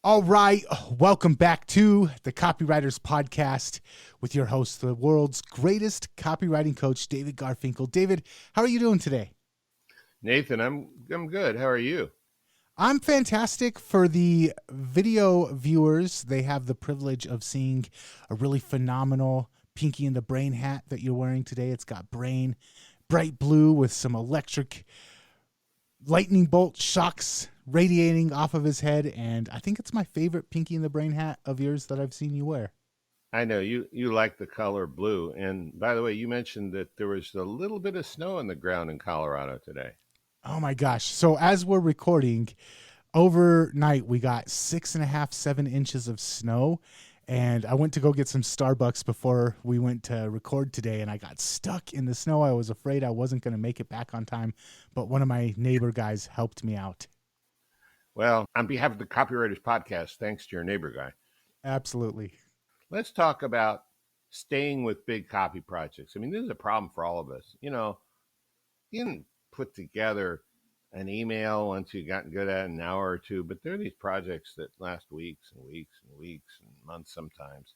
All right, welcome back to the Copywriters podcast with your host, the world's greatest copywriting coach, David Garfinkel. David, how are you doing today? Nathan, I'm good. How are you? I'm fantastic. For the video viewers, they have the privilege of seeing a really phenomenal Pinky in the Brain hat that you're wearing today. It's got brain, bright blue with some electric lightning bolt shocks radiating off of his head, and I think it's my favorite Pinky in the Brain hat of yours that I've seen you wear. I know you like the color blue. And by the way, you mentioned that there was a little bit of snow on the ground in Colorado today. Oh my gosh. So as we're recording, overnight we got 6.5, 7 inches of snow. And I went to go get some Starbucks before we went to record today, and I got stuck in the snow. I was afraid I wasn't going to make it back on time, but one of my neighbor guys helped me out. Well, on behalf of the Copywriters podcast, thanks to your neighbor guy. Absolutely. Let's talk about staying with big copy projects. I mean, this is a problem for all of us. You can put together an email once you've gotten good at it, an hour or two, but there are these projects that last weeks and weeks and weeks and months sometimes.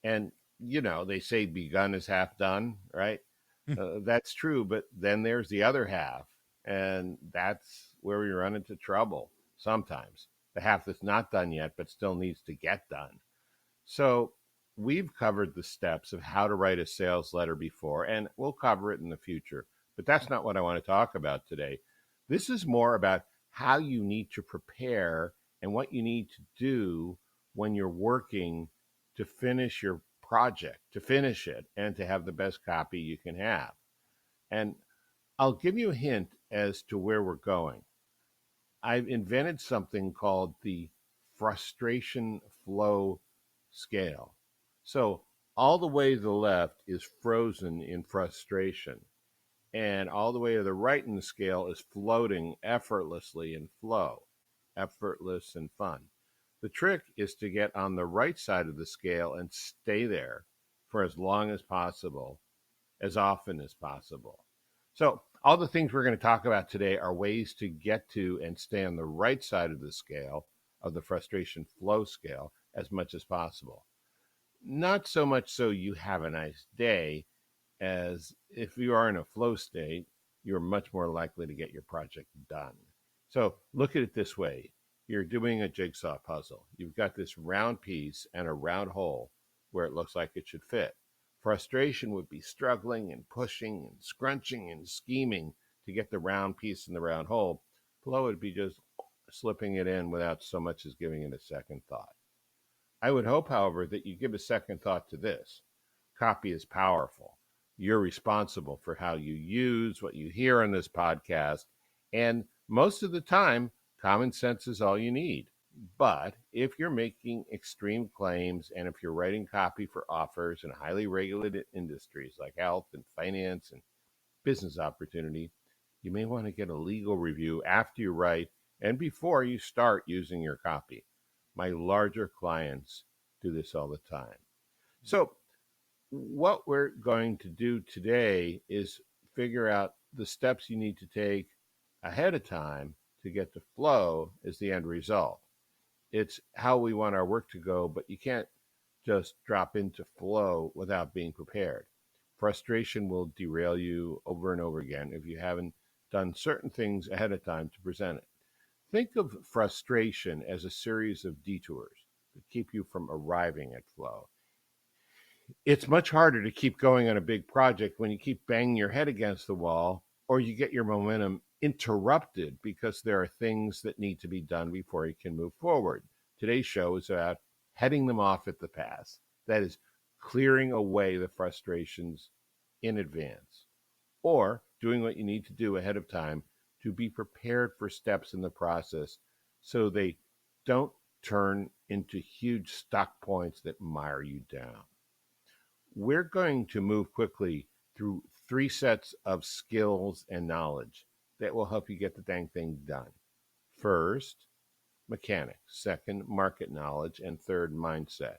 And, they say begun is half done, right? That's true, but then there's the other half, and that's where we run into trouble sometimes. The half that's not done yet, but still needs to get done. So we've covered the steps of how to write a sales letter before, and we'll cover it in the future. But that's not what I want to talk about today. This is more about how you need to prepare and what you need to do when you're working to finish your project, to finish it, and to have the best copy you can have. And I'll give you a hint as to where we're going. I've invented something called the frustration flow scale. So all the way to the left is frozen in frustration, and all the way to the right in the scale is floating effortlessly in flow, effortless and fun. The trick is to get on the right side of the scale and stay there for as long as possible, as often as possible. So all the things we're going to talk about today are ways to get to and stay on the right side of the scale, of the frustration flow scale, as much as possible. Not so much so you have a nice day, as if you are in a flow state, you're much more likely to get your project done. So look at it this way. You're doing a jigsaw puzzle. You've got this round piece and a round hole where it looks like it should fit. Frustration would be struggling and pushing and scrunching and scheming to get the round piece in the round hole. Flow would be just slipping it in without so much as giving it a second thought. I would hope, however, that you give a second thought to this. Copy is powerful. You're responsible for how you use what you hear on this podcast, and most of the time, common sense is all you need. But if you're making extreme claims and if you're writing copy for offers in highly regulated industries like health and finance and business opportunity, you may want to get a legal review after you write and before you start using your copy. My larger clients do this all the time. So what we're going to do today is figure out the steps you need to take ahead of time to get to flow as the end result. It's how we want our work to go, but you can't just drop into flow without being prepared. Frustration will derail you over and over again if you haven't done certain things ahead of time to present it. Think of frustration as a series of detours that keep you from arriving at flow. It's much harder to keep going on a big project when you keep banging your head against the wall, or you get your momentum interrupted because there are things that need to be done before you can move forward. Today's show is about heading them off at the pass. That is, clearing away the frustrations in advance, or doing what you need to do ahead of time to be prepared for steps in the process so they don't turn into huge stuck points that mire you down. We're going to move quickly through 3 sets of skills and knowledge that will help you get the dang thing done. First, mechanics. Second, market knowledge. And third, mindset.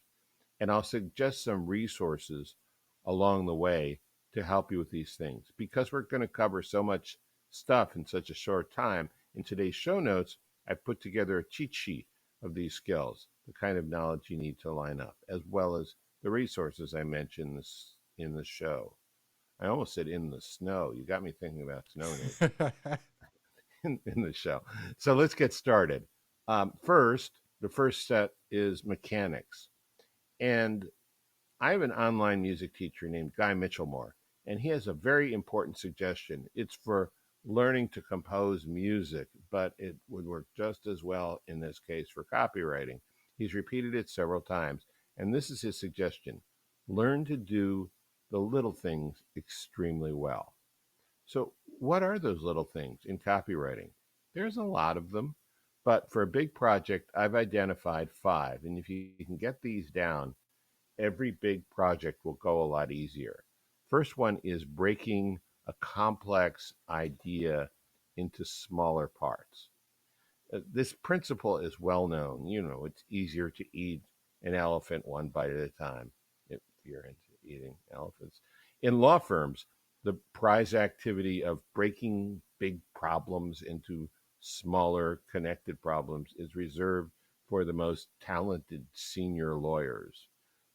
And I'll suggest some resources along the way to help you with these things. Because we're going to cover so much stuff in such a short time, in today's show notes, I've put together a cheat sheet of these skills, the kind of knowledge you need to line up, as well as the resources I mentioned in the show. I almost said in the snow. You got me thinking about snow, Nate, in the show. So let's get started. The first set is mechanics. And I have an online music teacher named Guy Mitchellmore, and he has a very important suggestion. It's for learning to compose music, but it would work just as well in this case for copywriting. He's repeated it several times, and this is his suggestion: learn to do the little things extremely well. So, what are those little things in copywriting? There's a lot of them, but for a big project, I've identified five. And if you can get these down, every big project will go a lot easier. First one is breaking a complex idea into smaller parts. This principle is well known. You know, it's easier to eat an elephant one bite at a time if you're into eating elephants. In law firms, the prize activity of breaking big problems into smaller connected problems is reserved for the most talented senior lawyers.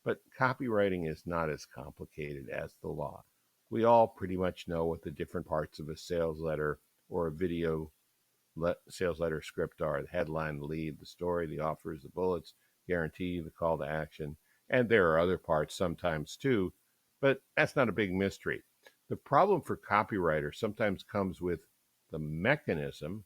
But copywriting is not as complicated as the law. We all pretty much know what the different parts of a sales letter or a video sales letter script are: the headline, the lead, the story, the offers, the bullets, guarantee, the call to action. And there are other parts sometimes too, but that's not a big mystery. The problem for copywriters sometimes comes with the mechanism,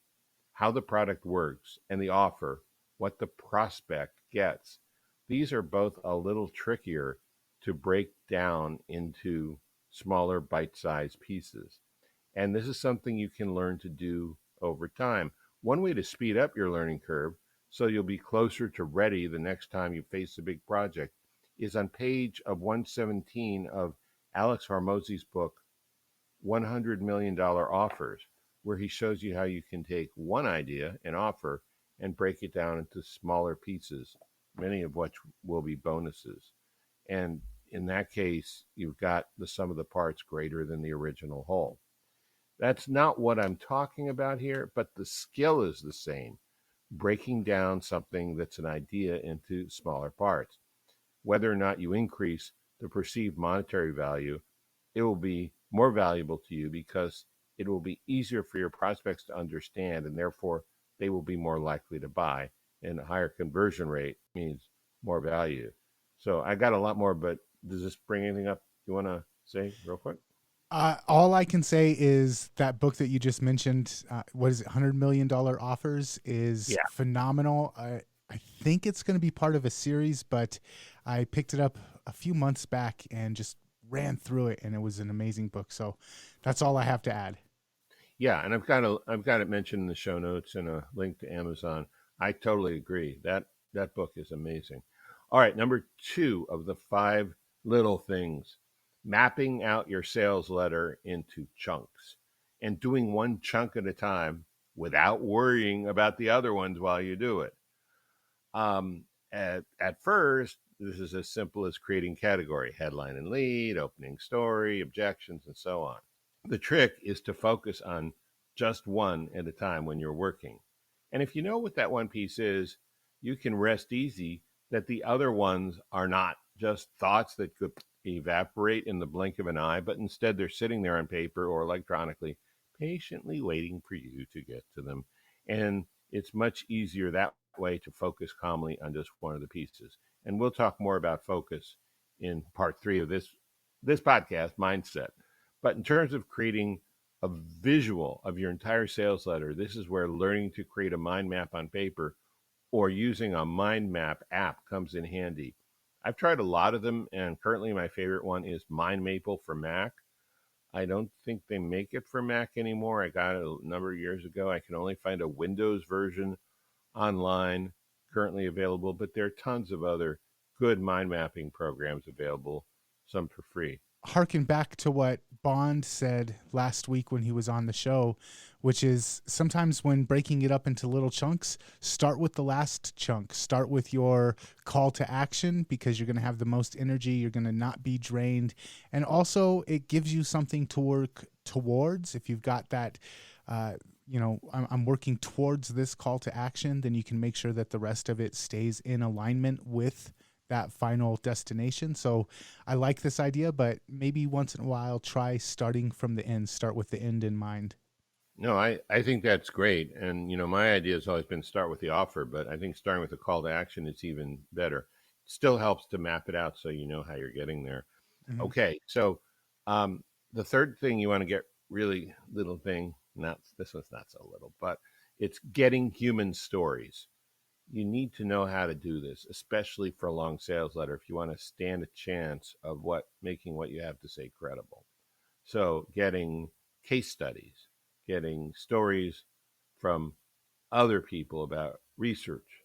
how the product works, and the offer, what the prospect gets. These are both a little trickier to break down into smaller bite sized pieces. And this is something you can learn to do over time. One way to speed up your learning curve so you'll be closer to ready the next time you face a big project is on page of 117 of Alex Hormozy's book, $100 million Offers, where he shows you how you can take one idea, an offer, and break it down into smaller pieces, many of which will be bonuses. And in that case, you've got the sum of the parts greater than the original whole. That's not what I'm talking about here, but the skill is the same: breaking down something that's an idea into smaller parts. Whether or not you increase the perceived monetary value, it will be more valuable to you because it will be easier for your prospects to understand, and therefore they will be more likely to buy. And a higher conversion rate means more value. So I got a lot more, but does this bring anything up you want to say real quick? All I can say is that book that you just mentioned, what is it, $100 million Offers, is Yeah. phenomenal. I think it's going to be part of a series, but I picked it up a few months back and just ran through it, and it was an amazing book. So that's all I have to add. Yeah, and I've got it mentioned in the show notes and a link to Amazon. I totally agree. That book is amazing. All right, number 2 of the 5 little things: mapping out your sales letter into chunks and doing one chunk at a time without worrying about the other ones while you do it. At first, this is as simple as creating category, headline and lead, opening story, objections, and so on. The trick is to focus on just one at a time when you're working. And if you know what that one piece is, you can rest easy that the other ones are not just thoughts that could evaporate in the blink of an eye, but instead they're sitting there on paper or electronically, patiently waiting for you to get to them. And it's much easier that way to focus calmly on just one of the pieces. And we'll talk more about focus in part 3 of this podcast, Mindset. But in terms of creating a visual of your entire sales letter, this is where learning to create a mind map on paper or using a mind map app comes in handy. I've tried a lot of them, and currently my favorite one is Mind Maple for Mac. I don't think they make it for Mac anymore. I got it a number of years ago. I can only find a Windows version online currently available, but there are tons of other good mind mapping programs available, some for free. Harken back to what Bond said last week when he was on the show, which is sometimes when breaking it up into little chunks, start with the last chunk. Start with your call to action because you're going to have the most energy. You're going to not be drained. And also, it gives you something to work towards. If you've got that I'm working towards this call to action, then you can make sure that the rest of it stays in alignment with that final destination. So I like this idea, but maybe once in a while try starting from the end, start with the end in mind. No, I think that's great. And, my idea has always been start with the offer, but I think starting with a call to action is even better. Still helps to map it out so you know how you're getting there. Mhm. Okay, so um, the third thing you want to get really little thing, not this one's not so little, but it's getting human stories. You need to know how to do this, especially for a long sales letter if you want to stand a chance of making what you have to say credible. So getting case studies, getting stories from other people about research,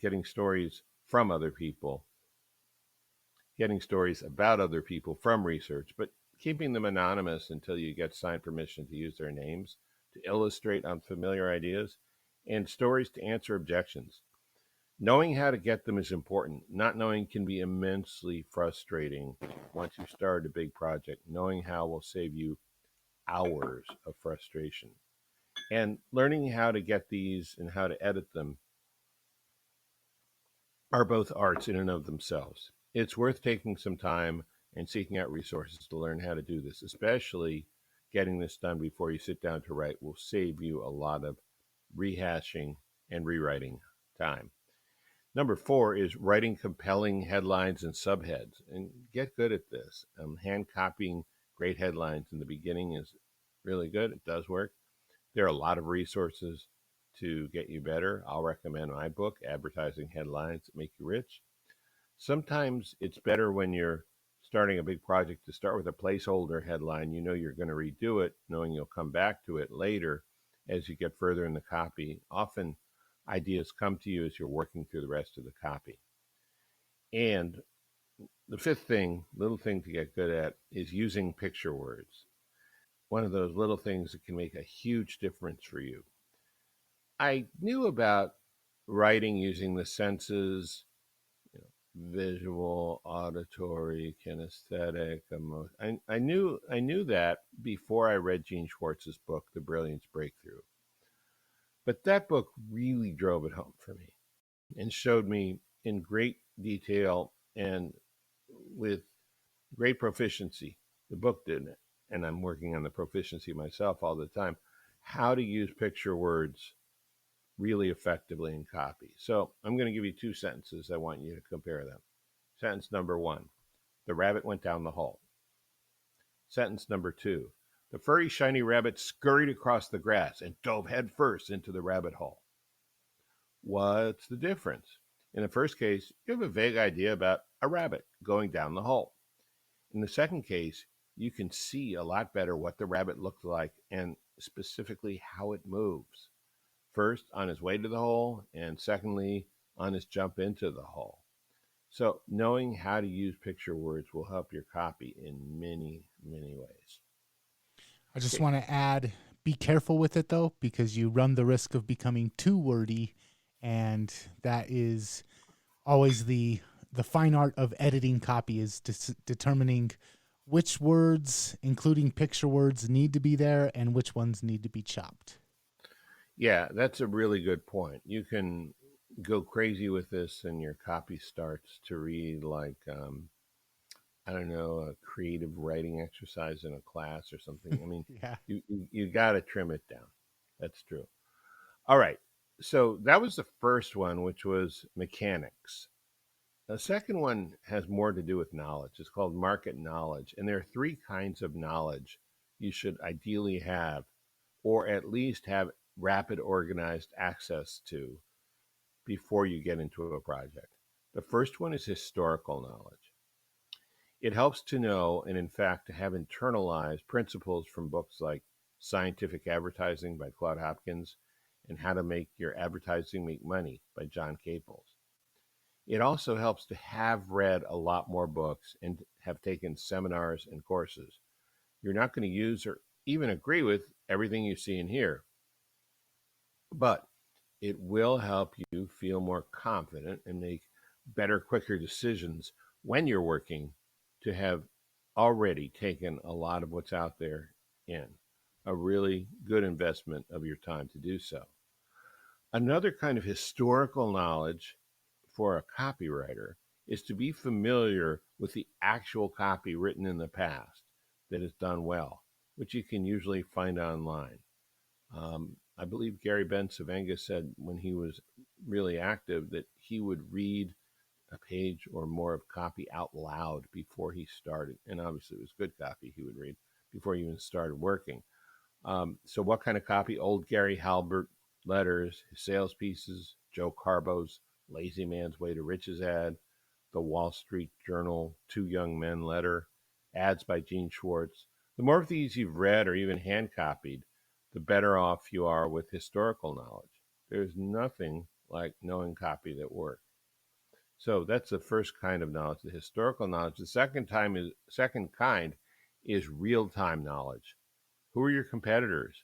getting stories from other people, getting stories about other people from research, but keeping them anonymous until you get signed permission to use their names to illustrate unfamiliar ideas, and stories to answer objections. Knowing how to get them is important. Not knowing can be immensely frustrating once you've started a big project. Knowing how will save you hours of frustration. And learning how to get these and how to edit them are both arts in and of themselves. It's worth taking some time and seeking out resources to learn how to do this, especially getting this done before you sit down to write will save you a lot of rehashing and rewriting time. Number four is writing compelling headlines and subheads, and get good at this. Hand copying great headlines in the beginning is really good. It does work. There are a lot of resources to get you better. I'll recommend my book, Advertising Headlines That Make You Rich. Sometimes it's better when you're starting a big project to start with a placeholder headline. You know you're going to redo it, knowing you'll come back to it later as you get further in the copy. Often ideas come to you as you're working through the rest of the copy. And the fifth thing, little thing to get good at, is using picture words. One of those little things that can make a huge difference for you. I knew about writing using the senses, you know, visual, auditory, kinesthetic, I knew that before I read Gene Schwartz's book, The Brilliance Breakthrough. But that book really drove it home for me and showed me in great detail and with great proficiency. The book did it, and I'm working on the proficiency myself all the time. How to use picture words really effectively in copy. So I'm going to give you two sentences. I want you to compare them. Sentence number one: the rabbit went down the hall. Sentence number two: the furry, shiny rabbit scurried across the grass and dove headfirst into the rabbit hole. What's the difference? In the first case, you have a vague idea about a rabbit going down the hole. In the second case, you can see a lot better what the rabbit looked like and specifically how it moves. First, on his way to the hole, and secondly, on his jump into the hole. So, knowing how to use picture words will help your copy in many, many ways. I just Okay. want to add, be careful with it though, because you run the risk of becoming too wordy, and that is always the fine art of editing copy is determining which words, including picture words, need to be there and which ones need to be chopped. Yeah, that's a really good point. You can go crazy with this, and your copy starts to read like, I don't know, a creative writing exercise in a class or something. I mean, Yeah. you got to trim it down. That's true. All right. So that was the first one, which was mechanics. The second one has more to do with knowledge. It's called market knowledge. And there are three kinds of knowledge you should ideally have, or at least have rapid organized access to before you get into a project. The first one is historical knowledge. It helps to know, and in fact, to have internalized principles from books like Scientific Advertising by Claude Hopkins and How to Make Your Advertising Make Money by John Caples. It also helps to have read a lot more books and have taken seminars and courses. You're not going to use or even agree with everything you see and hear, but it will help you feel more confident and make better, quicker decisions when you're working to have already taken a lot of what's out there in. a really good investment of your time to do so. Another kind of historical knowledge for a copywriter is to be familiar with the actual copy written in the past that is done well, which you can usually find online. I believe Gary Bencivenga said when he was really active that he would read a page or more of copy out loud before he started. And obviously, it was good copy he would read before he even started working. So, what kind of copy? Old Gary Halbert letters, his sales pieces, Joe Carbo's Lazy Man's Way to Riches ad, the Wall Street Journal Two Young Men letter, ads by Gene Schwartz. The more of these you've read or even hand copied, the better off you are with historical knowledge. There's nothing like knowing copy that works. So that's the first kind of knowledge, the historical knowledge. The second kind is real time knowledge. Who are your competitors?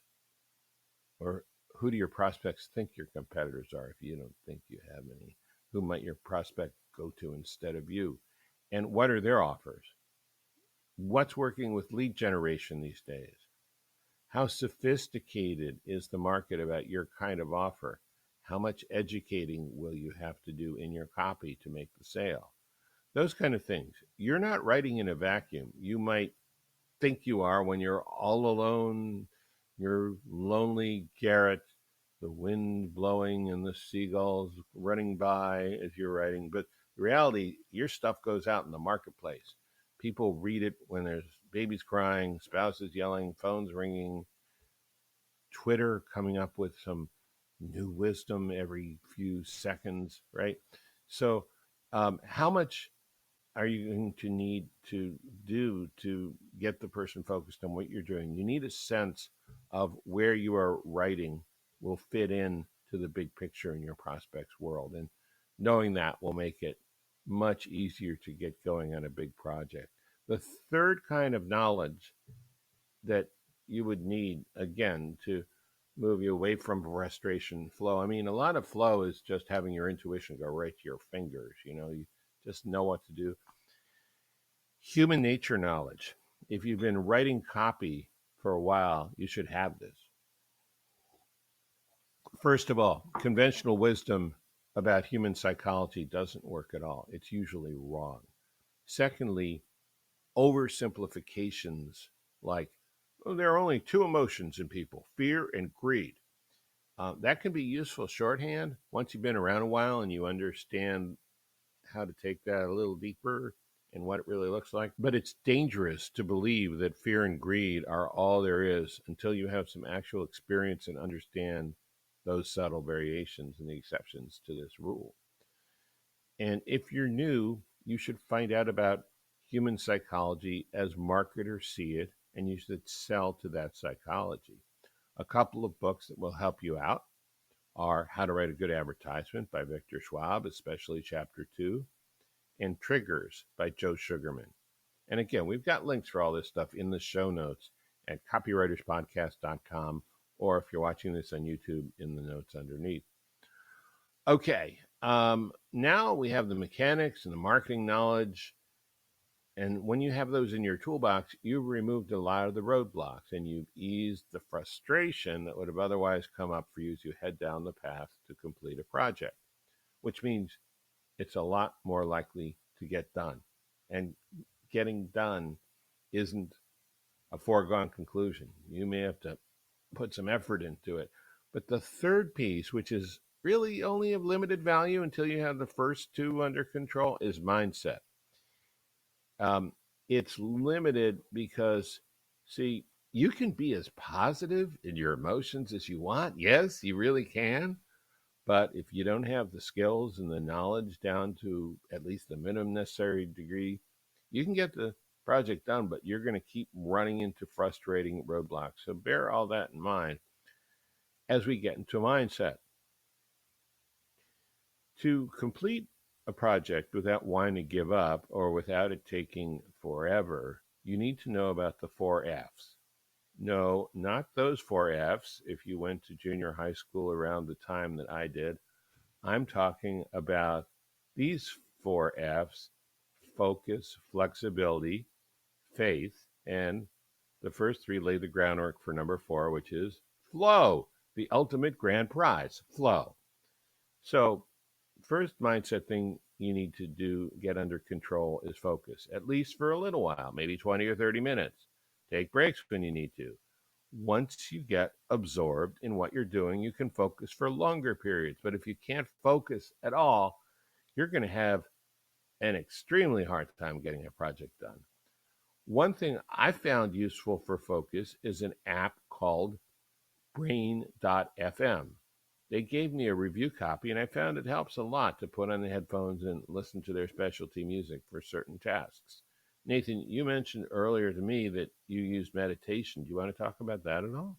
Or who do your prospects think your competitors are if you don't think you have any? Who might your prospect go to instead of you? And what are their offers? What's working with lead generation these days? How sophisticated is the market about your kind of offer? How much educating will you have to do in your copy to make the sale? Those kind of things. You're not writing in a vacuum. You might think you are when you're all alone, you're lonely garret, the wind blowing and the seagulls running by as you're writing. But the reality, your stuff goes out in the marketplace. People read it when there's babies crying, spouses yelling, phones ringing, Twitter coming up with some new wisdom every few seconds, right? So, how much are you going to need to do to get the person focused on what you're doing? You need a sense of where you are writing will fit in to the big picture in your prospect's world. And knowing that will make it much easier to get going on a big project. The third kind of knowledge that you would need, again, to move you away from frustration flow. I mean, a lot of flow is just having your intuition go right to your fingers. You just know what to do. Human nature knowledge. If you've been writing copy for a while, you should have this. First of all, conventional wisdom about human psychology doesn't work at all. It's usually wrong. Secondly, oversimplifications like, oh, there are only two emotions in people, fear and greed. That can be useful shorthand once you've been around a while and you understand how to take that a little deeper and what it really looks like. But it's dangerous to believe that fear and greed are all there is until you have some actual experience and understand those subtle variations and the exceptions to this rule. And if you're new, you should find out about human psychology as marketers see it, and you should sell to that psychology. A couple of books that will help you out are How to Write a Good Advertisement by Victor Schwab, especially Chapter 2, and Triggers by Joe Sugarman. And again, we've got links for all this stuff in the show notes at copywriterspodcast.com, or if you're watching this on YouTube, in the notes underneath. Okay, now we have the mechanics and the marketing knowledge. And when you have those in your toolbox, you've removed a lot of the roadblocks and you've eased the frustration that would have otherwise come up for you as you head down the path to complete a project, which means it's a lot more likely to get done. And getting done isn't a foregone conclusion. You may have to put some effort into it. But the third piece, which is really only of limited value until you have the first two under control, is mindset. It's limited because, see, you can be as positive in your emotions as you want. Yes, you really can. But if you don't have the skills and the knowledge down to at least the minimum necessary degree, you can get the project done, but you're going to keep running into frustrating roadblocks. So bear all that in mind as we get into mindset. To complete a project without wanting to give up or without it taking forever, you need to know about the 4 F's. No, not those 4 F's. If you went to junior high school around the time that I did, I'm talking about these 4 F's: focus, flexibility, faith, and The first three lay the groundwork for number four, which is flow, the ultimate grand prize, flow. So, first mindset thing you need to do, get under control, is focus, at least for a little while, maybe 20 or 30 minutes. Take breaks when you need to. Once you get absorbed in what you're doing, you can focus for longer periods. But if you can't focus at all, you're going to have an extremely hard time getting a project done. One thing I found useful for focus is an app called Brain.fm. They gave me a review copy, and I found it helps a lot to put on the headphones and listen to their specialty music for certain tasks. Nathan, you mentioned earlier to me that you use meditation. Do you want to talk about that at all?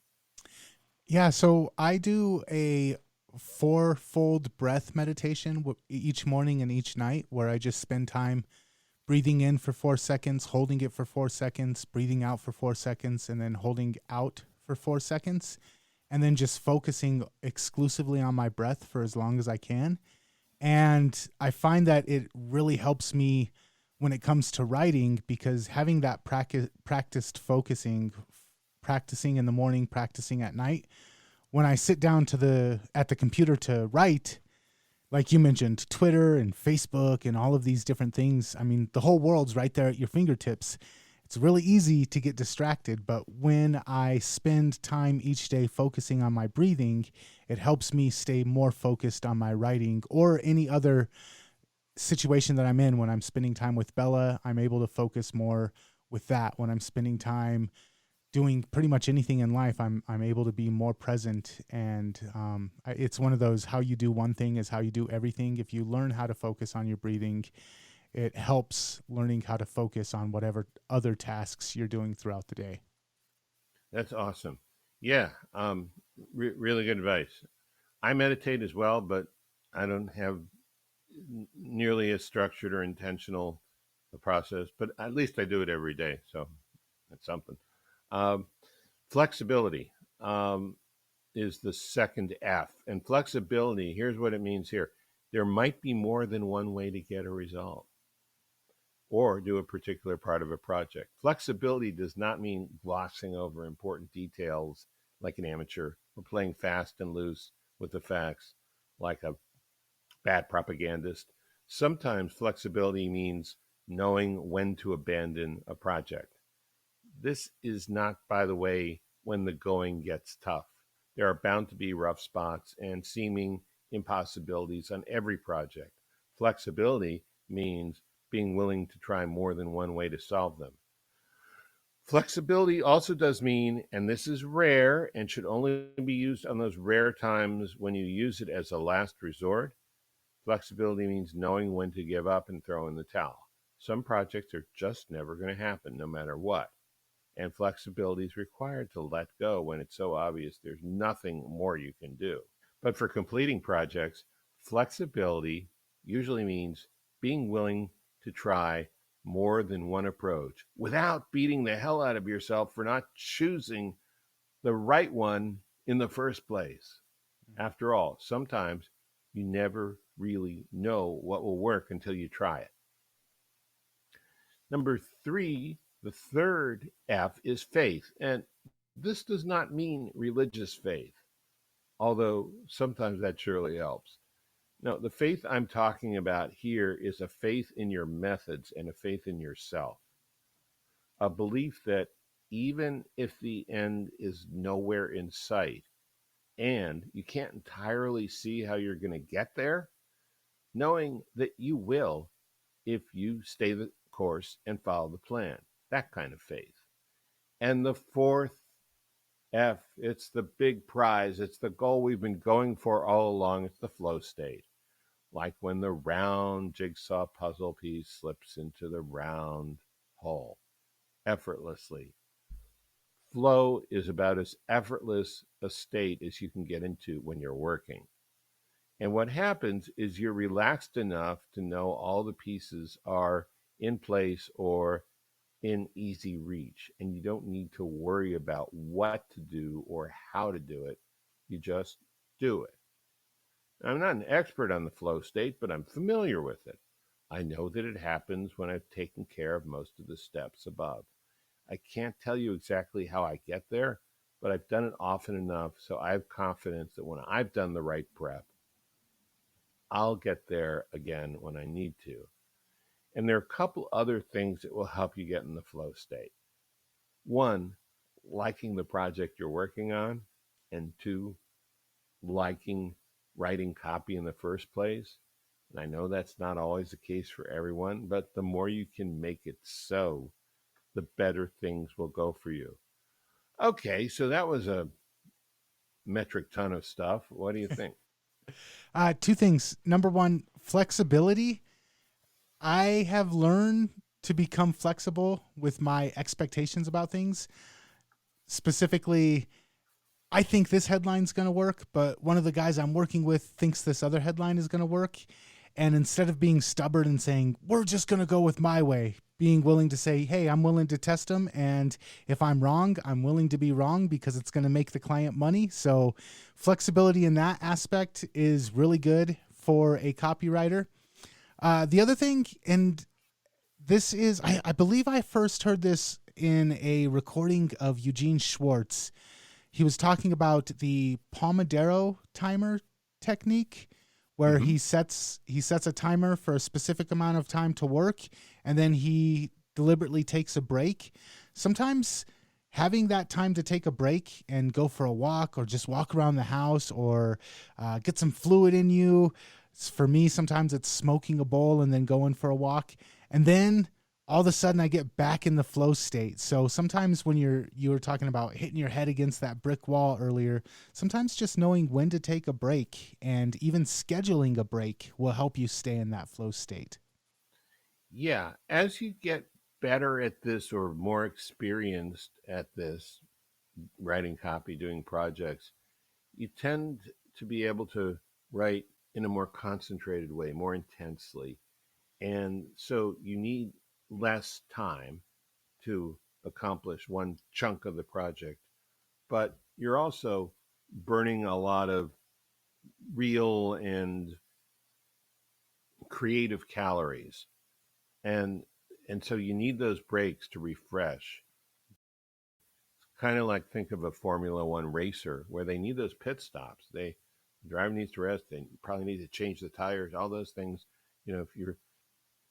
Yeah, so I do a fourfold breath meditation each morning and each night where I just spend time breathing in for 4 seconds, holding it for 4 seconds, breathing out for 4 seconds, and then holding out for 4 seconds, and then just focusing exclusively on my breath for as long as I can. And I find that it really helps me when it comes to writing because having that practiced focusing, practicing in the morning, practicing at night, when I sit down at the computer to write, like you mentioned, Twitter and Facebook and all of these different things. I mean, the whole world's right there at your fingertips. It's really easy to get distracted, but when I spend time each day focusing on my breathing, it helps me stay more focused on my writing or any other situation that I'm in. When I'm spending time with Bella, I'm able to focus more with that. When I'm spending time doing pretty much anything in life, I'm able to be more present. And it's one of those, how you do one thing is how you do everything. If you learn how to focus on your breathing, it helps learning how to focus on whatever other tasks you're doing throughout the day. That's awesome. Yeah, really good advice. I meditate as well, but I don't have nearly as structured or intentional a process, but at least I do it every day. So that's something. Um, Flexibility is the second F. And flexibility, here's what it means here: there might be more than one way to get a result or do a particular part of a project. Flexibility does not mean glossing over important details like an amateur or playing fast and loose with the facts like a bad propagandist. Sometimes flexibility means knowing when to abandon a project. This is not, by the way, when the going gets tough. There are bound to be rough spots and seeming impossibilities on every project. Flexibility means being willing to try more than one way to solve them. Flexibility also does mean, and this is rare and should only be used on those rare times when you use it as a last resort. Flexibility means knowing when to give up and throw in the towel. Some projects are just never going to happen no matter what. And flexibility is required to let go when it's so obvious there's nothing more you can do. But for completing projects, flexibility usually means being willing to try more than one approach without beating the hell out of yourself for not choosing the right one in the first place. After all, sometimes you never really know what will work until you try it. Number three, the third F is faith. And this does not mean religious faith, although sometimes that surely helps. No, the faith I'm talking about here is a faith in your methods and a faith in yourself. A belief that even if the end is nowhere in sight and you can't entirely see how you're going to get there, knowing that you will if you stay the course and follow the plan. That kind of faith. And the fourth F, it's the big prize. It's the goal we've been going for all along. It's the flow state. Like when the round jigsaw puzzle piece slips into the round hole effortlessly. Flow is about as effortless a state as you can get into when you're working. And what happens is you're relaxed enough to know all the pieces are in place or in easy reach, and you don't need to worry about what to do or how to do it. You just do it. I'm not an expert on the flow state, but I'm familiar with it. I know that it happens when I've taken care of most of the steps above. I can't tell you exactly how I get there, but I've done it often enough so I have confidence that when I've done the right prep, I'll get there again when I need to. And there are a couple other things that will help you get in the flow state. One, liking the project you're working on, and two, liking writing copy in the first place. And I know that's not always the case for everyone, but the more you can make it so, the better things will go for you. Okay, so that was a metric ton of stuff. What do you think? Two things. Number one, flexibility. I have learned to become flexible with my expectations about things. Specifically, I think this headline's going to work, but one of the guys I'm working with thinks this other headline is going to work. And instead of being stubborn and saying, we're just going to go with my way, being willing to say, hey, I'm willing to test them. And if I'm wrong, I'm willing to be wrong because it's going to make the client money. So flexibility in that aspect is really good for a copywriter. The other thing, and this is, I believe I first heard this in a recording of Eugene Schwartz. He was talking about the Pomodoro timer technique, where Mm-hmm. he sets a timer for a specific amount of time to work, and then he deliberately takes a break. Sometimes having that time to take a break and go for a walk or just walk around the house or get some fluid in you. For me, sometimes it's smoking a bowl and then going for a walk. And then all of a sudden I get back in the flow state. So sometimes when you were talking about hitting your head against that brick wall earlier, sometimes just knowing when to take a break and even scheduling a break will help you stay in that flow state. Yeah, as you get better at this or more experienced at this, writing copy, doing projects, you tend to be able to write in a more concentrated way, more intensely. And so you need less time to accomplish one chunk of the project, but you're also burning a lot of real and creative calories. And and so you need those breaks to refresh. Kind of like think of a Formula One racer where they need those pit stops. The driver needs to rest. They probably need to change the tires. All those things. If you're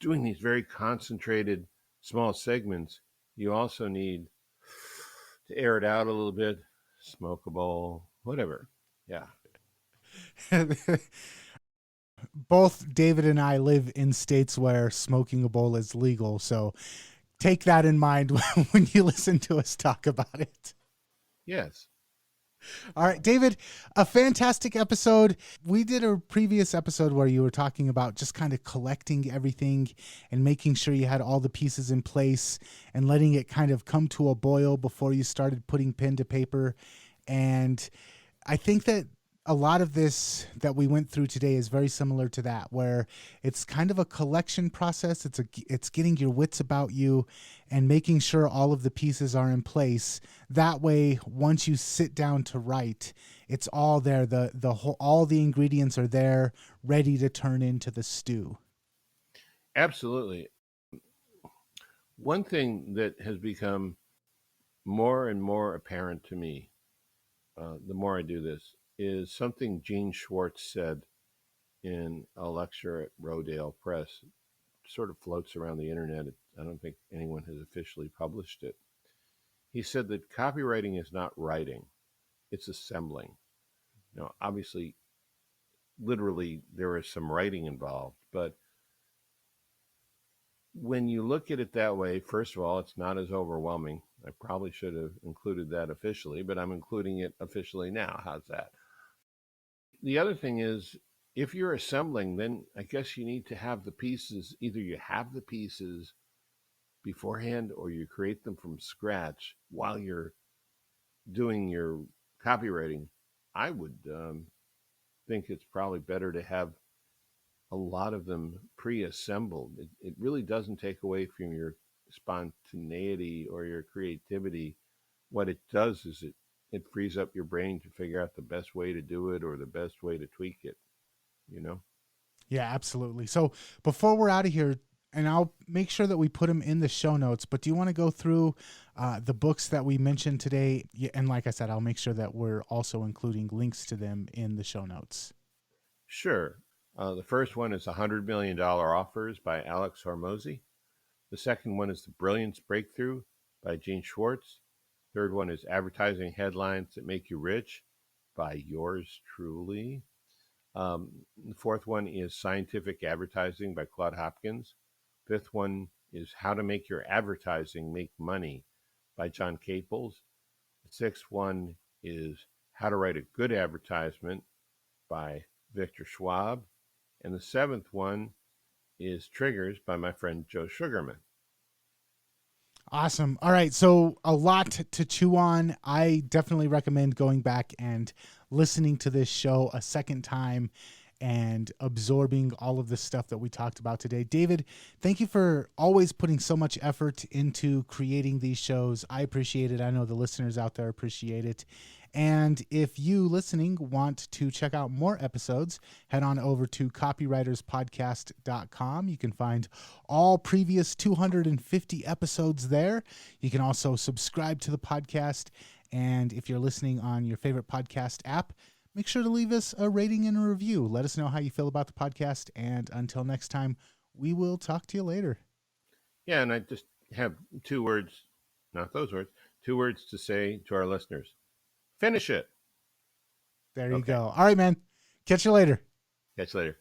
doing these very concentrated small segments, you also need to air it out a little bit, smoke a bowl, whatever. Yeah. Both David and I live in states where smoking a bowl is legal. So take that in mind when you listen to us talk about it. Yes. All right, David, a fantastic episode. We did a previous episode where you were talking about just kind of collecting everything and making sure you had all the pieces in place and letting it kind of come to a boil before you started putting pen to paper. And I think that a lot of this that we went through today is very similar to that, where it's kind of a collection process. It's getting your wits about you and making sure all of the pieces are in place. That way, once you sit down to write, it's all there. The whole all the ingredients are there, ready to turn into the stew. Absolutely. One thing that has become more and more apparent to me the more I do this is something Gene Schwartz said in a lecture at Rodale Press. It sort of floats around the internet. I don't think anyone has officially published it. He said that copywriting is not writing, it's assembling. Now, obviously, literally, there is some writing involved, but when you look at it that way, first of all, it's not as overwhelming. I probably should have included that officially, but I'm including it officially now. How's that? The other thing is, if you're assembling, then I guess you need to have the pieces. Either you have the pieces beforehand or you create them from scratch while you're doing your copywriting. I would think it's probably better to have a lot of them pre-assembled. It really doesn't take away from your spontaneity or your creativity. What it does is it frees up your brain to figure out the best way to do it or the best way to tweak it. You know. Yeah, absolutely. So before we're out of here, and I'll make sure that we put them in the show notes. But do you want to go through the books that we mentioned today? And like I said, I'll make sure that we're also including links to them in the show notes. Sure. The first one is $100 Million Offers by Alex Hormozy. The second one is The Brilliance Breakthrough by Gene Schwartz. Third one is Advertising Headlines That Make You Rich by yours truly. The fourth one is Scientific Advertising by Claude Hopkins. Fifth one is How to Make Your Advertising Make Money by John Caples. The sixth one is How to Write a Good Advertisement by Victor Schwab. And the seventh one is Triggers by my friend Joe Sugarman. Awesome. All right. So a lot to chew on. I definitely recommend going back and listening to this show a second time and absorbing all of the stuff that we talked about today. David, thank you for always putting so much effort into creating these shows. I appreciate it. I know the listeners out there appreciate it. And if you listening want to check out more episodes, head on over to copywriterspodcast.com. You can find all previous 250 episodes there. You can also subscribe to the podcast. And if you're listening on your favorite podcast app, make sure to leave us a rating and a review. Let us know how you feel about the podcast. And until next time, we will talk to you later. Yeah, and I just have two words, not those words, two words to say to our listeners. Finish it. There you go. All right, man. Catch you later. Catch you later.